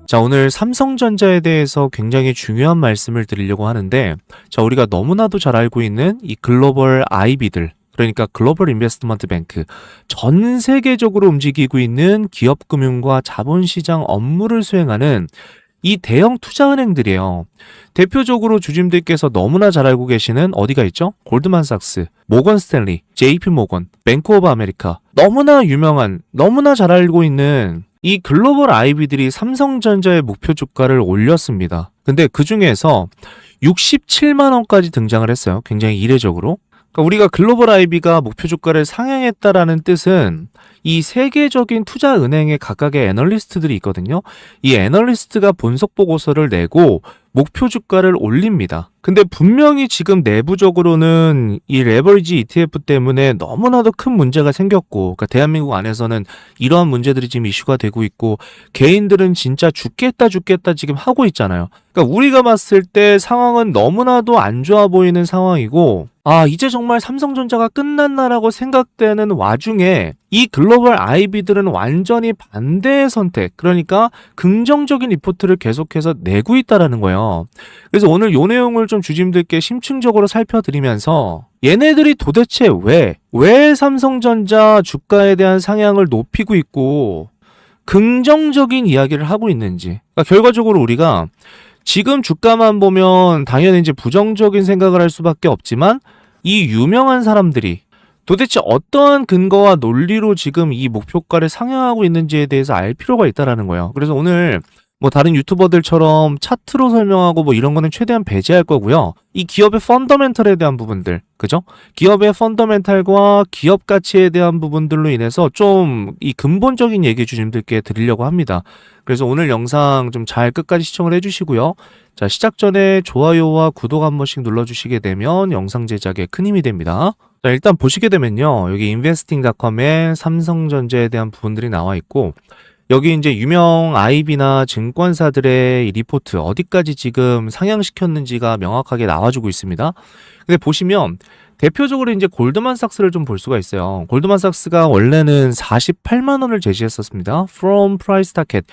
자, 오늘 삼성전자에 대해서 굉장히 중요한 말씀을 드리려고 하는데, 자, 우리가 너무나도 잘 알고 있는 이 글로벌 IB들, 그러니까 글로벌 인베스트먼트 뱅크, 전 세계적으로 움직이고 있는 기업금융과 자본시장 업무를 수행하는 이 대형 투자은행들이에요. 대표적으로 주주님들께서 너무나 잘 알고 계시는 어디가 있죠? 골드만삭스, 모건 스탠리, JP 모건, 뱅크 오브 아메리카. 너무나 유명한, 너무나 잘 알고 있는 이 글로벌 IB들이 삼성전자의 목표 주가를 올렸습니다. 근데 그 중에서 67만 원까지 등장을 했어요. 굉장히 이례적으로. 그러니까 우리가 글로벌 IB가 목표 주가를 상향했다라는 뜻은 이 세계적인 투자 은행의 각각의 애널리스트들이 있거든요. 이 애널리스트가 분석 보고서를 내고 목표 주가를 올립니다. 근데 분명히 지금 내부적으로는 이 레버리지 ETF 때문에 너무나도 큰 문제가 생겼고, 그러니까 대한민국 안에서는 이러한 문제들이 지금 이슈가 되고 있고, 개인들은 진짜 죽겠다 지금 하고 있잖아요. 그러니까 우리가 봤을 때 상황은 너무나도 안 좋아 보이는 상황이고, 이제 정말 삼성전자가 끝났나라고 생각되는 와중에 이 글로벌 IB들은 완전히 반대의 선택, 그러니까 긍정적인 리포트를 계속해서 내고 있다라는 거예요. 그래서 오늘 이 내용을 좀 주주님들께 심층적으로 살펴드리면서 얘네들이 도대체 왜 삼성전자 주가에 대한 상향을 높이고 있고 긍정적인 이야기를 하고 있는지. 그러니까 결과적으로 우리가 지금 주가만 보면 당연히 이제 부정적인 생각을 할 수밖에 없지만 이 유명한 사람들이 도대체 어떠한 근거와 논리로 지금 이 목표가를 상향하고 있는지에 대해서 알 필요가 있다라는 거예요. 그래서 오늘 뭐 다른 유튜버들처럼 차트로 설명하고 뭐 이런 거는 최대한 배제할 거고요. 이 기업의 펀더멘털에 대한 부분들, 그죠? 기업의 펀더멘털과 기업 가치에 대한 부분들로 인해서 좀 이 근본적인 얘기 주님들께 드리려고 합니다. 그래서 오늘 영상 좀 잘 끝까지 시청을 해주시고요. 자, 시작 전에 좋아요와 구독 한 번씩 눌러주시게 되면 영상 제작에 큰 힘이 됩니다. 자, 일단 보시게 되면요. 여기 investing.com에 삼성전자에 대한 부분들이 나와 있고, 여기 이제 유명 IB나 증권사들의 이 리포트 어디까지 지금 상향시켰는지가 명확하게 나와주고 있습니다. 근데 보시면 대표적으로 이제 골드만삭스를 좀 볼 수가 있어요. 골드만삭스가 원래는 48만 원을 제시했었습니다. From price target.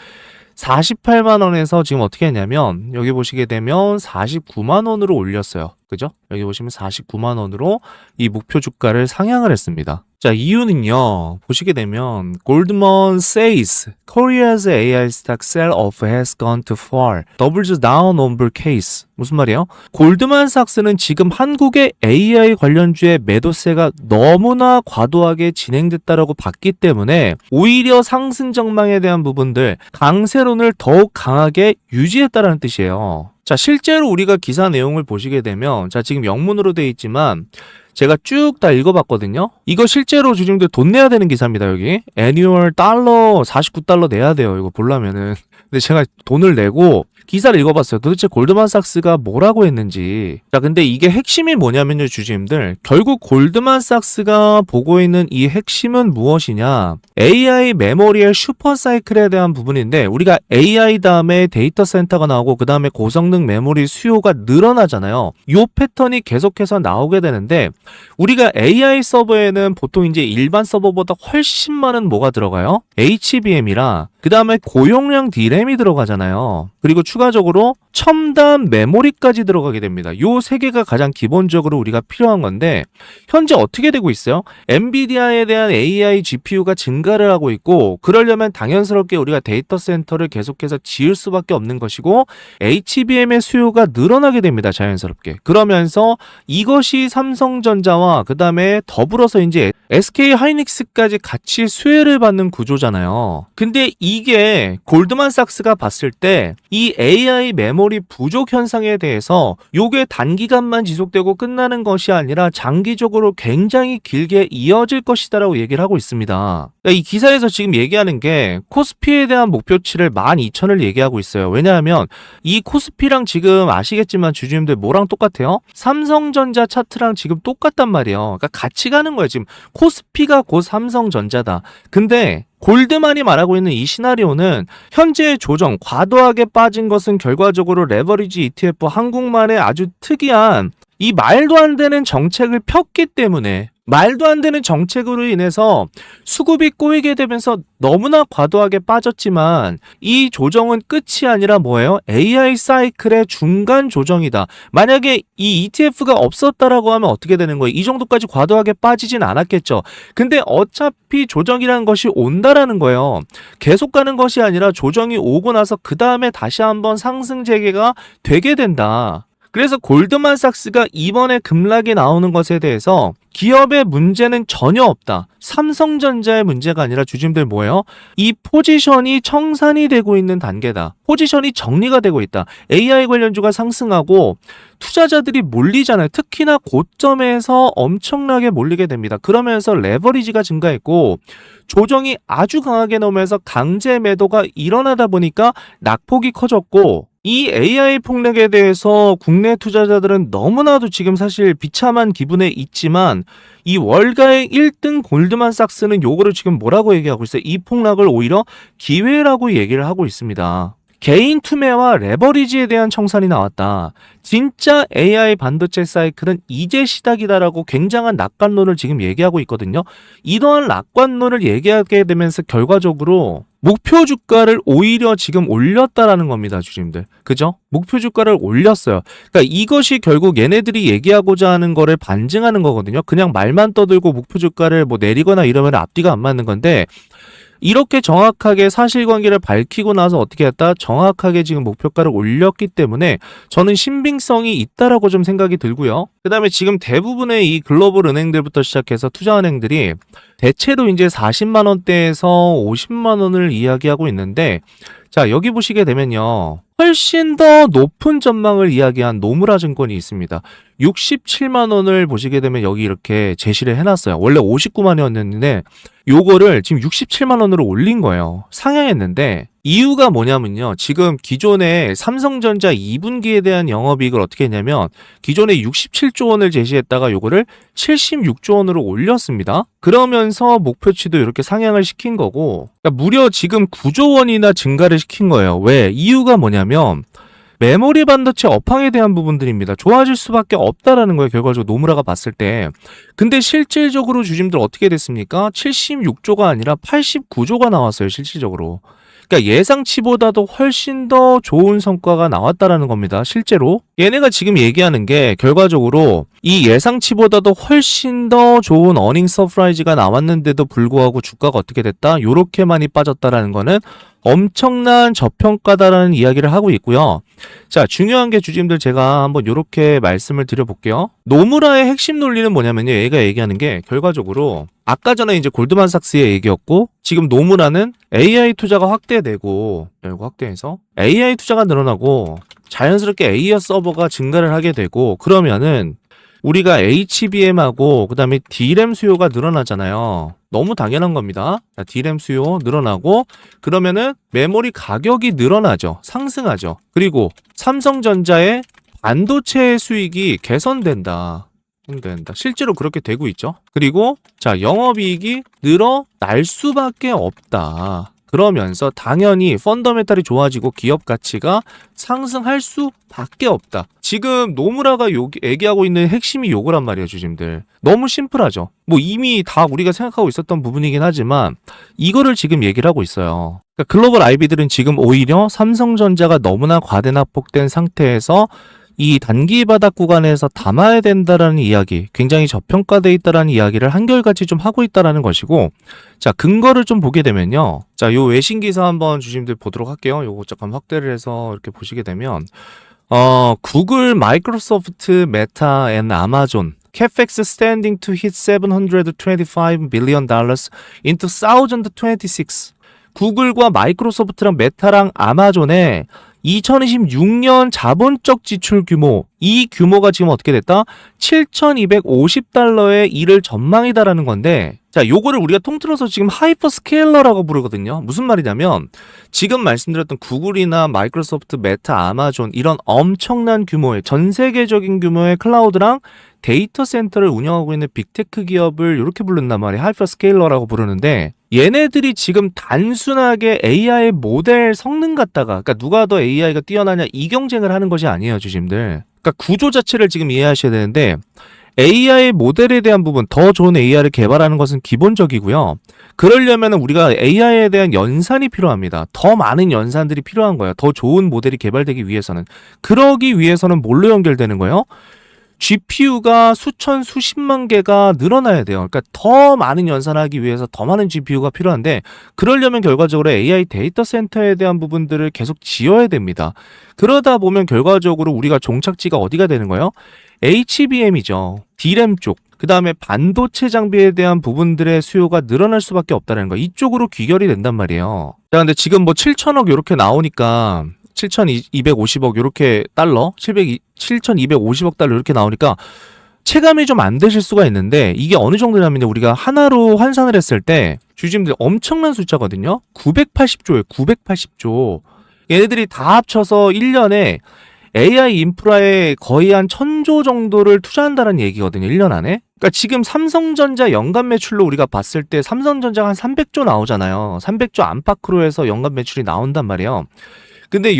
48만 원에서 지금 어떻게 했냐면 여기 보시게 되면 49만 원으로 올렸어요. 그죠? 여기 보시면 49만 원으로 이 목표 주가를 상향을 했습니다. 자, 이유는요. 보시게 되면 Goldman says Korea's AI stock sell-off has gone too far. Doubles down on bull case. 무슨 말이에요? 골드만삭스는 지금 한국의 AI 관련주의 매도세가 너무나 과도하게 진행됐다라고 봤기 때문에 오히려 상승 전망에 대한 부분들 강세론을 더욱 강하게 유지했다라는 뜻이에요. 자, 실제로 우리가 기사 내용을 보시게 되면 자, 지금 영문으로 되어 있지만 제가 쭉 다 읽어봤거든요. 이거 실제로 주중들 돈 내야 되는 기사입니다. 여기 애니얼 달러 49달러 내야 돼요. 이거 보려면은. 근데 제가 돈을 내고 기사를 읽어봤어요. 도대체 골드만삭스가 뭐라고 했는지. 자, 근데 이게 핵심이 뭐냐면요, 주주님들. 결국 골드만삭스가 보고 있는 이 핵심은 무엇이냐. AI 메모리의 슈퍼사이클에 대한 부분인데 우리가 AI 다음에 데이터 센터가 나오고 그 다음에 고성능 메모리 수요가 늘어나잖아요. 이 패턴이 계속해서 나오게 되는데 우리가 AI 서버에는 보통 이제 일반 서버보다 훨씬 많은 뭐가 들어가요? HBM이라 그 다음에 고용량 DRAM이 들어가잖아요. 그리고 추가적으로 첨단 메모리까지 들어가게 됩니다. 요 세 개가 가장 기본적으로 우리가 필요한 건데 현재 어떻게 되고 있어요? 엔비디아에 대한 AI GPU가 증가를 하고 있고 그러려면 당연스럽게 우리가 데이터 센터를 계속해서 지을 수밖에 없는 것이고 HBM의 수요가 늘어나게 됩니다. 자연스럽게. 그러면서 이것이 삼성전자와 그 다음에 더불어서 이제 SK 하이닉스까지 같이 수혜를 받는 구조잖아요. 근데 이게 골드만삭스가 봤을 때 이 AI 메모리 부족 현상에 대해서 요게 단기간만 지속되고 끝나는 것이 아니라 장기적으로 굉장히 길게 이어질 것이다라고 얘기를 하고 있습니다. 그러니까 이 기사에서 지금 얘기하는 게 코스피에 대한 목표치를 12,000을 얘기하고 있어요. 왜냐하면 이 코스피랑 지금 아시겠지만 주주님들 뭐랑 똑같아요? 삼성전자 차트랑 지금 똑같단 말이에요. 그러니까 같이 가는 거예요. 지금 코스피가 곧 삼성전자다. 근데 골드만이 말하고 있는 이 시나리오는 현재의 조정, 과도하게 빠진 것은 결과적으로 레버리지 ETF 한국만의 아주 특이한 이 말도 안 되는 정책을 폈기 때문에 말도 안 되는 정책으로 인해서 수급이 꼬이게 되면서 너무나 과도하게 빠졌지만 이 조정은 끝이 아니라 뭐예요? AI 사이클의 중간 조정이다. 만약에 이 ETF가 없었다라고 하면 어떻게 되는 거예요? 이 정도까지 과도하게 빠지진 않았겠죠. 근데 어차피 조정이라는 것이 온다라는 거예요. 계속 가는 것이 아니라 조정이 오고 나서 그 다음에 다시 한번 상승 재개가 되게 된다. 그래서 골드만삭스가 이번에 급락이 나오는 것에 대해서 기업의 문제는 전혀 없다. 삼성전자의 문제가 아니라 주주님들 뭐예요? 이 포지션이 청산이 되고 있는 단계다. 포지션이 정리가 되고 있다. AI 관련주가 상승하고 투자자들이 몰리잖아요. 특히나 고점에서 엄청나게 몰리게 됩니다. 그러면서 레버리지가 증가했고 조정이 아주 강하게 나오면서 강제 매도가 일어나다 보니까 낙폭이 커졌고 이 AI 폭락에 대해서 국내 투자자들은 너무나도 지금 사실 비참한 기분에 있지만 이 월가의 1등 골드만삭스는 요거를 지금 뭐라고 얘기하고 있어요? 이 폭락을 오히려 기회라고 얘기를 하고 있습니다. 개인 투매와 레버리지에 대한 청산이 나왔다. 진짜 AI 반도체 사이클은 이제 시작이다라고 굉장한 낙관론을 지금 얘기하고 있거든요. 이러한 낙관론을 얘기하게 되면서 결과적으로 목표 주가를 오히려 지금 올렸다라는 겁니다, 주주님들. 그죠? 목표 주가를 올렸어요. 그러니까 이것이 결국 얘네들이 얘기하고자 하는 거를 반증하는 거거든요. 그냥 말만 떠들고 목표 주가를 뭐 내리거나 이러면 앞뒤가 안 맞는 건데 이렇게 정확하게 사실관계를 밝히고 나서 어떻게 했다? 정확하게 지금 목표가를 올렸기 때문에 저는 신빙성이 있다라고 좀 생각이 들고요. 그 다음에 지금 대부분의 이 글로벌 은행들부터 시작해서 투자은행들이 대체로 이제 40만 원대에서 50만 원을 이야기하고 있는데 자, 여기 보시게 되면요. 훨씬 더 높은 전망을 이야기한 노무라 증권이 있습니다. 67만 원을 보시게 되면 여기 이렇게 제시를 해놨어요. 원래 59만 원이었는데 요거를 지금 67만 원으로 올린 거예요. 상향했는데 이유가 뭐냐면요. 지금 기존에 삼성전자 2분기에 대한 영업이익을 어떻게 했냐면 기존에 67조 원을 제시했다가 요거를 76조 원으로 올렸습니다. 그러면서 목표치도 이렇게 상향을 시킨 거고 그러니까 무려 지금 9조 원이나 증가를 시킨 거예요. 왜? 이유가 뭐냐면 메모리 반도체 업황에 대한 부분들입니다. 좋아질 수밖에 없다라는 거예요. 결과적으로 노무라가 봤을 때. 근데 실질적으로 주주님들 어떻게 됐습니까? 76조가 아니라 89조가 나왔어요. 실질적으로. 그러니까 예상치보다도 훨씬 더 좋은 성과가 나왔다라는 겁니다. 실제로. 얘네가 지금 얘기하는 게 결과적으로 이 예상치보다도 훨씬 더 좋은 어닝 서프라이즈가 나왔는데도 불구하고 주가가 어떻게 됐다? 요렇게 많이 빠졌다라는 거는 엄청난 저평가다라는 이야기를 하고 있고요. 자, 중요한 게 주주님들 제가 한번 요렇게 말씀을 드려볼게요. 노무라의 핵심 논리는 뭐냐면요. 얘가 얘기하는 게 결과적으로 아까 전에 이제 골드만삭스의 얘기였고 지금 노무라는 AI 투자가 확대되고 이거 확대해서 AI 투자가 늘어나고 자연스럽게 AI 서버가 증가를 하게 되고 그러면은 우리가 HBM하고 그 다음에 D램 수요가 늘어나잖아요. 너무 당연한 겁니다. 자, D램 수요 늘어나고 그러면은 메모리 가격이 늘어나죠. 상승하죠. 그리고 삼성전자의 반도체 수익이 개선된다. 실제로 그렇게 되고 있죠. 그리고 자, 영업이익이 늘어날 수밖에 없다. 그러면서 당연히 펀더멘탈이 좋아지고 기업 가치가 상승할 수밖에 없다. 지금 노무라가 얘기하고 있는 핵심이 요거란 말이에요, 주주님들. 너무 심플하죠. 뭐 이미 다 우리가 생각하고 있었던 부분이긴 하지만 이거를 지금 얘기를 하고 있어요. 그러니까 글로벌 IB들은 지금 오히려 삼성전자가 너무나 과대납폭된 상태에서 이 단기 바닥 구간에서 담아야 된다라는 이야기, 굉장히 저평가되어 있다라는 이야기를 한결같이 좀 하고 있다라는 것이고, 자, 근거를 좀 보게 되면요. 자, 요 외신 기사 한번 주심들 보도록 할게요. 요거 잠깐 확대를 해서 이렇게 보시게 되면, 구글, 마이크로소프트, 메타, 앤 아마존, CapEx standing to hit $725 billion into 2026. 구글과 마이크로소프트랑 메타랑 아마존의 2026년 자본적 지출 규모, 이 규모가 지금 어떻게 됐다? 7,250달러의 일을 전망이다라는 건데, 자, 요거를 우리가 통틀어서 지금 하이퍼스케일러라고 부르거든요. 무슨 말이냐면, 지금 말씀드렸던 구글이나 마이크로소프트, 메타, 아마존, 이런 엄청난 규모의, 전 세계적인 규모의 클라우드랑 데이터 센터를 운영하고 있는 빅테크 기업을 이렇게 부른단 말이에요. 하이퍼스케일러라고 부르는데 얘네들이 지금 단순하게 AI 모델 성능 갖다가 그러니까 누가 더 AI가 뛰어나냐 이 경쟁을 하는 것이 아니에요, 주심들. 그러니까 구조 자체를 지금 이해하셔야 되는데 AI 모델에 대한 부분, 더 좋은 AI를 개발하는 것은 기본적이고요. 그러려면 우리가 AI에 대한 연산이 필요합니다. 더 많은 연산들이 필요한 거예요. 더 좋은 모델이 개발되기 위해서는. 그러기 위해서는 뭘로 연결되는 거예요? GPU가 수천, 수십만 개가 늘어나야 돼요. 그러니까 더 많은 연산하기 위해서 더 많은 GPU가 필요한데, 그러려면 결과적으로 AI 데이터 센터에 대한 부분들을 계속 지어야 됩니다. 그러다 보면 결과적으로 우리가 종착지가 어디가 되는 거예요? HBM이죠. D램 쪽. 그 다음에 반도체 장비에 대한 부분들의 수요가 늘어날 수밖에 없다는 거. 이쪽으로 귀결이 된단 말이에요. 자, 근데 지금 뭐 7천억 이렇게 나오니까 7,250억 이렇게 달러, 7,250억 달러 이렇게 나오니까 체감이 좀 안 되실 수가 있는데, 이게 어느 정도냐면 우리가 하나로 환산을 했을 때 주주님들 엄청난 숫자거든요. 980조예요. 980조. 얘네들이 다 합쳐서 1년에 AI 인프라에 거의 한 1,000조 정도를 투자한다는 얘기거든요. 1년 안에. 그러니까 지금 삼성전자 연간 매출로 우리가 봤을 때 삼성전자가 한 300조 나오잖아요. 300조 안팎으로 해서 연간 매출이 나온단 말이에요. 근데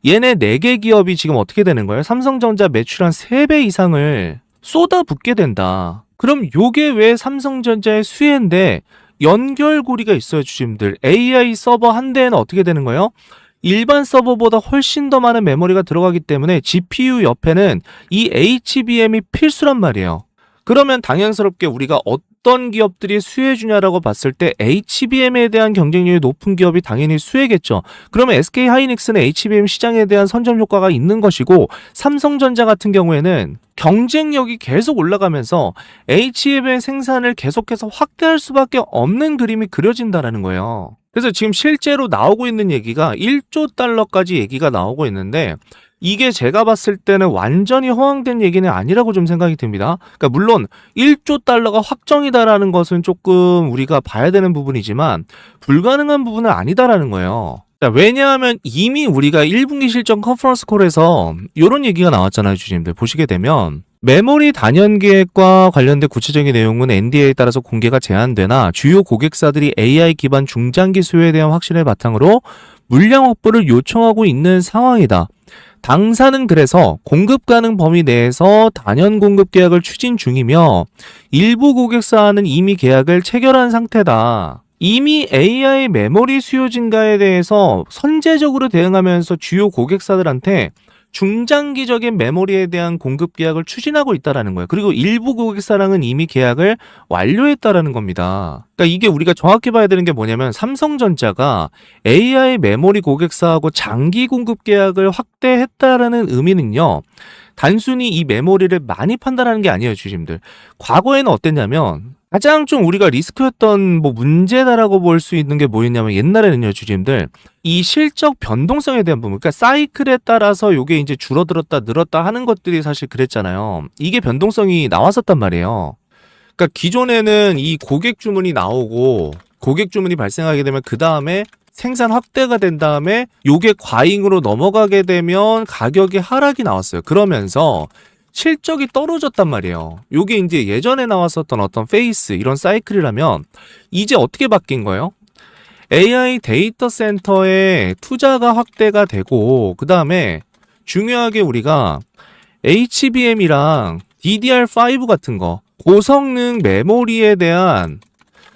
얘네 4개 기업이 지금 어떻게 되는 거예요? 삼성전자 매출 한 3배 이상을 쏟아붓게 된다. 그럼 요게 왜 삼성전자의 수혜인데 연결고리가 있어요, 주주님들. AI 서버 한 대에는 어떻게 되는 거예요? 일반 서버보다 훨씬 더 많은 메모리가 들어가기 때문에 GPU 옆에는 이 HBM이 필수란 말이에요. 그러면 당연스럽게 우리가 어떤 기업들이 수혜주냐라고 봤을 때 HBM에 대한 경쟁력이 높은 기업이 당연히 수혜겠죠. 그러면 SK하이닉스는 HBM 시장에 대한 선점 효과가 있는 것이고, 삼성전자 같은 경우에는 경쟁력이 계속 올라가면서 HBM 생산을 계속해서 확대할 수밖에 없는 그림이 그려진다라는 거예요. 그래서 지금 실제로 나오고 있는 얘기가 1조 달러까지 얘기가 나오고 있는데, 이게 제가 봤을 때는 완전히 허황된 얘기는 아니라고 좀 생각이 듭니다. 그러니까 물론 1조 달러가 확정이다라는 것은 조금 우리가 봐야 되는 부분이지만 불가능한 부분은 아니다라는 거예요. 왜냐하면 이미 우리가 1분기 실적 컨퍼런스 콜에서 이런 얘기가 나왔잖아요, 주주님들. 보시게 되면 메모리 단연 계획과 관련된 구체적인 내용은 NDA에 따라서 공개가 제한되나 주요 고객사들이 AI 기반 중장기 수요에 대한 확신을 바탕으로 물량 확보를 요청하고 있는 상황이다. 당사는 그래서 공급 가능 범위 내에서 단연 공급 계약을 추진 중이며 일부 고객사는 이미 계약을 체결한 상태다. 이미 AI 메모리 수요 증가에 대해서 선제적으로 대응하면서 주요 고객사들한테 중장기적인 메모리에 대한 공급 계약을 추진하고 있다라는 거예요. 그리고 일부 고객사랑은 이미 계약을 완료했다라는 겁니다. 그러니까 이게 우리가 정확히 봐야 되는 게 뭐냐면, 삼성전자가 AI 메모리 고객사하고 장기 공급 계약을 확대했다라는 의미는요, 단순히 이 메모리를 많이 판단하는 게 아니에요, 주주님들. 과거에는 어땠냐면 가장 좀 우리가 리스크였던 뭐 문제다라고 볼 수 있는 게 뭐였냐면, 옛날에는요, 주주님들, 이 실적 변동성에 대한 부분, 그러니까 사이클에 따라서 요게 이제 줄어들었다 늘었다 하는 것들이 사실 그랬잖아요. 이게 변동성이 나왔었단 말이에요. 그러니까 기존에는 이 고객 주문이 나오고 고객 주문이 발생하게 되면 그 다음에 생산 확대가 된 다음에 요게 과잉으로 넘어가게 되면 가격이 하락이 나왔어요. 그러면서 실적이 떨어졌단 말이에요. 요게 이제 예전에 나왔었던 어떤 페이스, 이런 사이클이라면 이제 어떻게 바뀐 거예요? AI 데이터 센터에 투자가 확대가 되고, 그 다음에 중요하게 우리가 HBM이랑 DDR5 같은 거, 고성능 메모리에 대한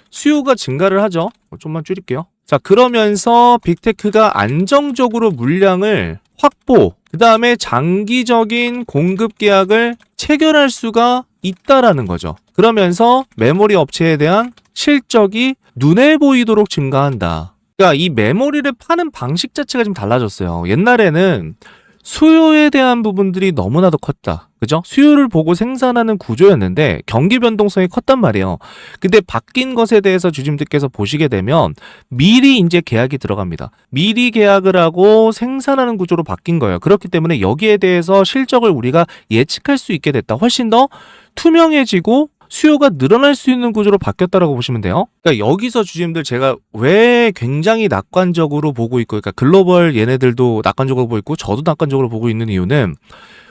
수요가 증가를 하죠. 좀만 줄일게요. 자, 그러면서 빅테크가 안정적으로 물량을 확보, 그 다음에 장기적인 공급 계약을 체결할 수가 있다라는 거죠. 그러면서 메모리 업체에 대한 실적이 눈에 보이도록 증가한다. 그러니까 이 메모리를 파는 방식 자체가 좀 달라졌어요. 옛날에는 수요에 대한 부분들이 너무나도 컸다. 그죠? 수요를 보고 생산하는 구조였는데 경기 변동성이 컸단 말이에요. 근데 바뀐 것에 대해서 주주님들께서 보시게 되면 미리 이제 계약이 들어갑니다. 미리 계약을 하고 생산하는 구조로 바뀐 거예요. 그렇기 때문에 여기에 대해서 실적을 우리가 예측할 수 있게 됐다. 훨씬 더 투명해지고 수요가 늘어날 수 있는 구조로 바뀌었다라고 보시면 돼요. 그러니까 여기서 주주님들, 제가 왜 굉장히 낙관적으로 보고 있고, 그러니까 글로벌 얘네들도 낙관적으로 보고 있고 저도 낙관적으로 보고 있는 이유는,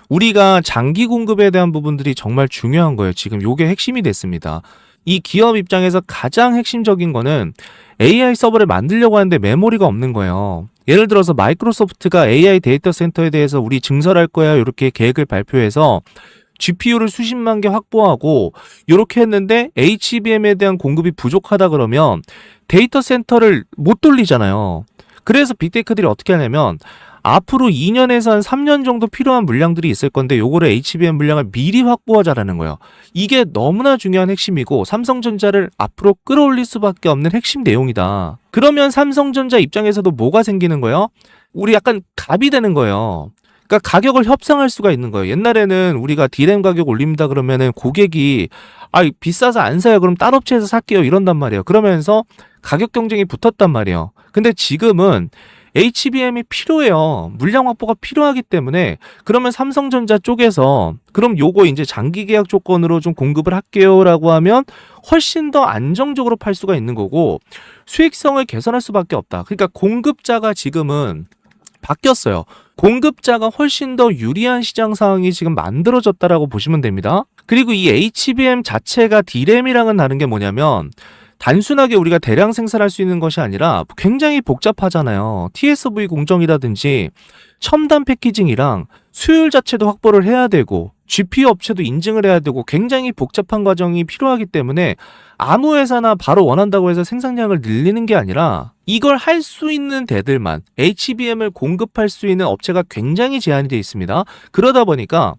우리가 장기 공급에 대한 부분들이 정말 중요한 거예요. 지금 요게 핵심이 됐습니다. 이 기업 입장에서 가장 핵심적인 거는 AI 서버를 만들려고 하는데 메모리가 없는 거예요. 예를 들어서 마이크로소프트가 AI 데이터 센터에 대해서 우리 증설할 거야 이렇게 계획을 발표해서 GPU를 수십만 개 확보하고 이렇게 했는데 HBM에 대한 공급이 부족하다 그러면 데이터 센터를 못 돌리잖아요. 그래서 빅테크들이 어떻게 하냐면 앞으로 2년에서 한 3년 정도 필요한 물량들이 있을 건데 요거를 HBM 물량을 미리 확보하자라는 거예요. 이게 너무나 중요한 핵심이고 삼성전자를 앞으로 끌어올릴 수밖에 없는 핵심 내용이다. 그러면 삼성전자 입장에서도 뭐가 생기는 거예요? 우리 약간 갑이 되는 거예요. 그러니까 가격을 협상할 수가 있는 거예요. 옛날에는 우리가 D램 가격 올립니다 그러면은 고객이 비싸서 안 사요. 그럼 딴 업체에서 살게요. 이런단 말이에요. 그러면서 가격 경쟁이 붙었단 말이에요. 근데 지금은 HBM이 필요해요. 물량 확보가 필요하기 때문에 그러면 삼성전자 쪽에서 그럼 요거 이제 장기 계약 조건으로 좀 공급을 할게요라고 하면 훨씬 더 안정적으로 팔 수가 있는 거고 수익성을 개선할 수밖에 없다. 그러니까 공급자가 지금은 바뀌었어요. 공급자가 훨씬 더 유리한 시장 상황이 지금 만들어졌다라고 보시면 됩니다. 그리고 이 HBM 자체가 D램이랑은 다른 게 뭐냐면 단순하게 우리가 대량 생산할 수 있는 것이 아니라 굉장히 복잡하잖아요. TSV 공정이라든지 첨단 패키징이랑 수율 자체도 확보를 해야 되고 GPU 업체도 인증을 해야 되고 굉장히 복잡한 과정이 필요하기 때문에 아무 회사나 바로 원한다고 해서 생산량을 늘리는 게 아니라 이걸 할 수 있는 데들만 HBM을 공급할 수 있는 업체가 굉장히 제한이 되어 있습니다. 그러다 보니까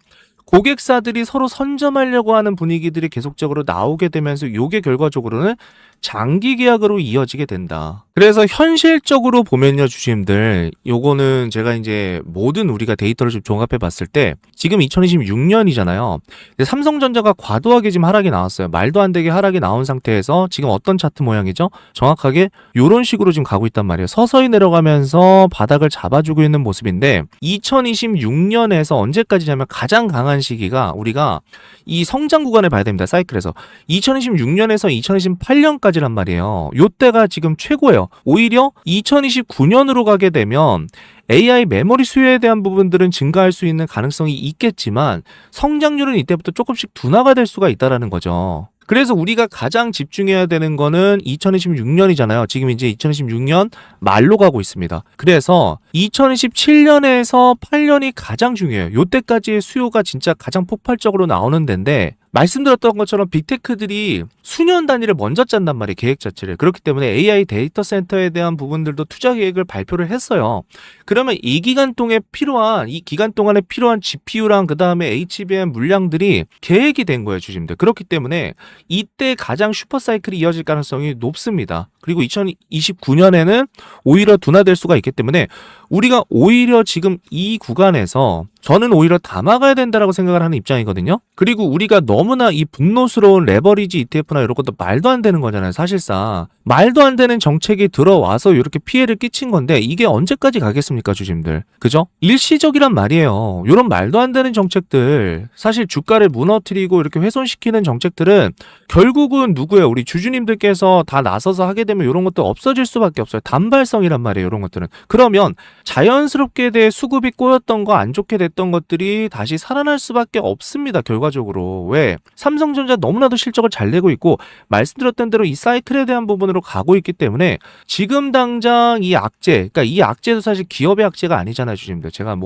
고객사들이 서로 선점하려고 하는 분위기들이 계속적으로 나오게 되면서 요게 결과적으로는 장기 계약으로 이어지게 된다. 그래서 현실적으로 보면요, 주주님들, 요거는 제가 이제 모든 우리가 데이터를 좀 종합해 봤을 때 지금 2026년이잖아요. 삼성전자가 과도하게 지금 하락이 나왔어요. 말도 안 되게 하락이 나온 상태에서 지금 어떤 차트 모양이죠? 정확하게 요런 식으로 지금 가고 있단 말이에요. 서서히 내려가면서 바닥을 잡아주고 있는 모습인데 2026년에서 언제까지냐면 가장 강한 시기가 우리가 이 성장 구간을 봐야 됩니다. 사이클에서 2026년에서 2028년까지란 말이에요. 요때가 지금 최고예요. 오히려 2029년으로 가게 되면 AI 메모리 수요에 대한 부분들은 증가할 수 있는 가능성이 있겠지만 성장률은 이때부터 조금씩 둔화가 될 수가 있다라는 거죠. 그래서 우리가 가장 집중해야 되는 거는 2026년이잖아요. 지금 이제 2026년 말로 가고 있습니다. 그래서 2027년에서 8년이 가장 중요해요. 요때까지의 수요가 진짜 가장 폭발적으로 나오는 데인데 말씀드렸던 것처럼 빅테크들이 수년 단위를 먼저 짠단 말이에요. 계획 자체를. 그렇기 때문에 AI 데이터 센터에 대한 부분들도 투자 계획을 발표를 했어요. 그러면 이 기간 동안에 필요한 GPU랑 그 다음에 HBM 물량들이 계획이 된 거예요, 주주님들. 그렇기 때문에 이때 가장 슈퍼사이클이 이어질 가능성이 높습니다. 그리고 2029년에는 오히려 둔화될 수가 있기 때문에 우리가 오히려 지금 이 구간에서 저는 오히려 담아가야 된다라고 생각을 하는 입장이거든요. 그리고 우리가 너무나 이 분노스러운 레버리지 ETF나 이런 것도 말도 안 되는 거잖아요. 사실상 말도 안 되는 정책이 들어와서 이렇게 피해를 끼친 건데 이게 언제까지 가겠습니까, 주주님들? 그죠? 일시적이란 말이에요. 이런 말도 안 되는 정책들, 사실 주가를 무너뜨리고 이렇게 훼손시키는 정책들은 결국은 누구예요? 우리 주주님들께서 다 나서서 하게 되면 이런 것도 없어질 수밖에 없어요. 단발성이란 말이에요, 이런 것들은. 그러면 자연스럽게 대 수급이 꼬였던 거, 안 좋게 됐던 것들이 다시 살아날 수밖에 없습니다, 결과적으로. 왜? 삼성전자 너무나도 실적을 잘 내고 있고 말씀드렸던 대로 이 사이클에 대한 부분으로 가고 있기 때문에 지금 당장 이 악재, 그러니까 이 악재도 사실 기업의 악재가 아니잖아요, 주님들. 제가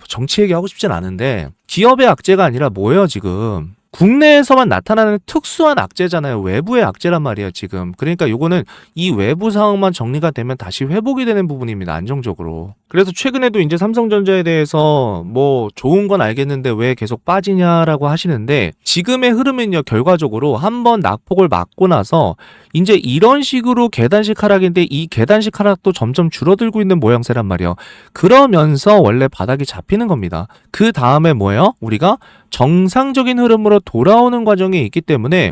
정치 얘기하고 싶진 않은데 기업의 악재가 아니라 뭐예요, 지금? 국내에서만 나타나는 특수한 악재잖아요. 외부의 악재란 말이에요, 지금. 그러니까 요거는 이 외부 상황만 정리가 되면 다시 회복이 되는 부분입니다, 안정적으로. 그래서 최근에도 이제 삼성전자에 대해서 좋은 건 알겠는데 왜 계속 빠지냐라고 하시는데 지금의 흐름은요, 결과적으로 한번 낙폭을 맞고 나서 이제 이런 식으로 계단식 하락인데 이 계단식 하락도 점점 줄어들고 있는 모양새란 말이에요. 그러면서 원래 바닥이 잡히는 겁니다. 그 다음에 뭐예요? 우리가 정상적인 흐름으로 돌아오는 과정이 있기 때문에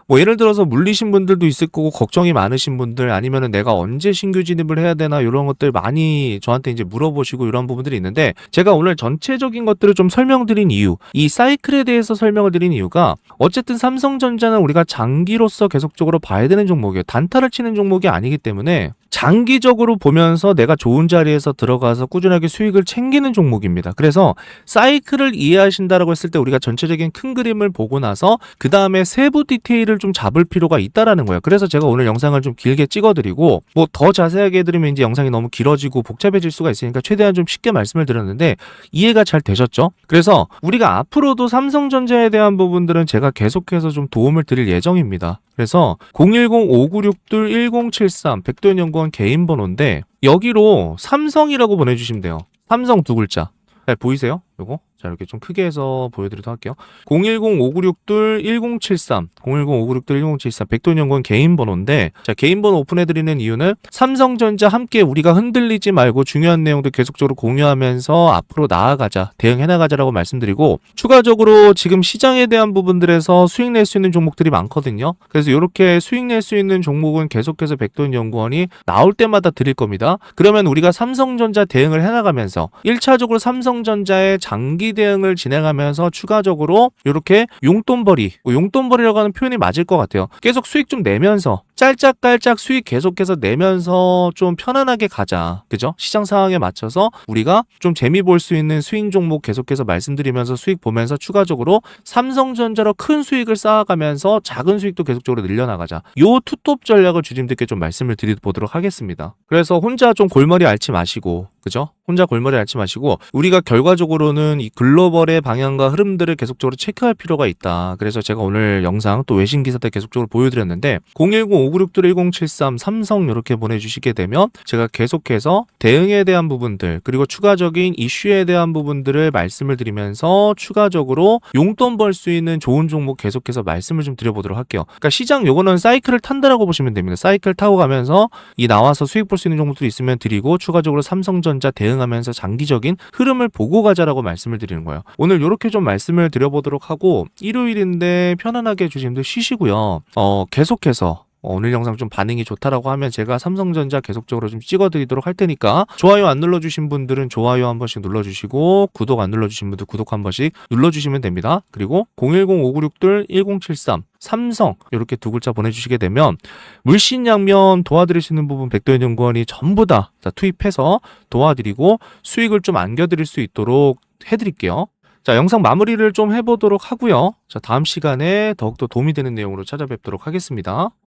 예를 들어서 물리신 분들도 있을 거고 걱정이 많으신 분들 아니면은 내가 언제 신규 진입을 해야 되나 이런 것들 많이 저한테 이제 물어보시고 이런 부분들이 있는데 제가 오늘 전체적인 것들을 좀 설명드린 이유, 이 사이클에 대해서 설명을 드린 이유가 어쨌든 삼성전자는 우리가 장기로서 계속적으로 봐야 되는 종목이에요. 단타를 치는 종목이 아니기 때문에 장기적으로 보면서 내가 좋은 자리에서 들어가서 꾸준하게 수익을 챙기는 종목입니다. 그래서 사이클을 이해하신다라고 했을 때 우리가 전체적인 큰 그림을 보고 나서 그 다음에 세부 디테일을 좀 잡을 필요가 있다라는 거예요. 그래서 제가 오늘 영상을 좀 길게 찍어드리고 뭐 더 자세하게 해드리면 이제 영상이 너무 길어지고 복잡해질 수가 있으니까 최대한 좀 쉽게 말씀을 드렸는데 이해가 잘 되셨죠? 그래서 우리가 앞으로도 삼성전자에 대한 부분들은 제가 계속해서 좀 도움을 드릴 예정입니다. 그래서 010-5962-1073 백도현연구원 개인 번호인데 여기로 삼성이라고 보내주시면 돼요. 삼성 두 글자. 잘 보이세요? 요거? 자, 이렇게 좀 크게 해서 보여드리도록 할게요. 010-5962-1073 010-5962-1073 백도현연구원 개인 번호인데, 자, 개인 번호 오픈해드리는 이유는 삼성전자 함께 우리가 흔들리지 말고 중요한 내용도 계속적으로 공유하면서 앞으로 나아가자, 대응해나가자라고 말씀드리고, 추가적으로 지금 시장에 대한 부분들에서 수익 낼 수 있는 종목들이 많거든요. 그래서 이렇게 수익 낼 수 있는 종목은 계속해서 백도현연구원이 나올 때마다 드릴 겁니다. 그러면 우리가 삼성전자 대응을 해나가면서 1차적으로 삼성전자의 장기 대응을 진행하면서 추가적으로 이렇게 용돈벌이라고 하는 표현이 맞을 것 같아요. 계속 수익 좀 내면서 짤짝깔짝 수익 계속해서 내면서 좀 편안하게 가자. 그죠? 시장 상황에 맞춰서 우리가 좀 재미 볼 수 있는 수익 종목 계속해서 말씀드리면서 수익 보면서 추가적으로 삼성전자로 큰 수익을 쌓아가면서 작은 수익도 계속적으로 늘려나가자. 요 투톱 전략을 주님들께 좀 말씀을 드려보도록 하겠습니다. 그래서 혼자 좀 골머리 앓지 마시고, 그죠? 혼자 골머리 앓지 마시고 우리가 결과적으로는 이 글로벌의 방향과 흐름들을 계속적으로 체크할 필요가 있다. 그래서 제가 오늘 영상 또 외신 기사들 계속적으로 보여드렸는데 010-5961-1073 삼성 이렇게 보내주시게 되면 제가 계속해서 대응에 대한 부분들 그리고 추가적인 이슈에 대한 부분들을 말씀을 드리면서 추가적으로 용돈 벌 수 있는 좋은 종목 계속해서 말씀을 좀 드려보도록 할게요. 그러니까 시장 요거는 사이클을 탄다라고 보시면 됩니다. 사이클 타고 가면서 이 나와서 수익 볼 수 있는 종목들이 있으면 드리고 추가적으로 삼성전자 대응하면서 장기적인 흐름을 보고 가자라고 말씀을 드리는 거예요. 오늘 이렇게 좀 말씀을 드려보도록 하고 일요일인데 편안하게 주시면 쉬시고요. 계속해서 오늘 영상 좀 반응이 좋다라고 하면 제가 삼성전자 계속적으로 좀 찍어드리도록 할 테니까 좋아요 안 눌러주신 분들은 좋아요 한 번씩 눌러주시고 구독 안 눌러주신 분들 구독 한 번씩 눌러주시면 됩니다. 그리고 010-5961-1073 삼성 이렇게 두 글자 보내주시게 되면 물신양면 도와드릴 수 있는 부분 백도현연구원이 전부 다 투입해서 도와드리고 수익을 좀 안겨드릴 수 있도록 해드릴게요. 자, 영상 마무리를 좀 해보도록 하고요. 자, 다음 시간에 더욱더 도움이 되는 내용으로 찾아뵙도록 하겠습니다.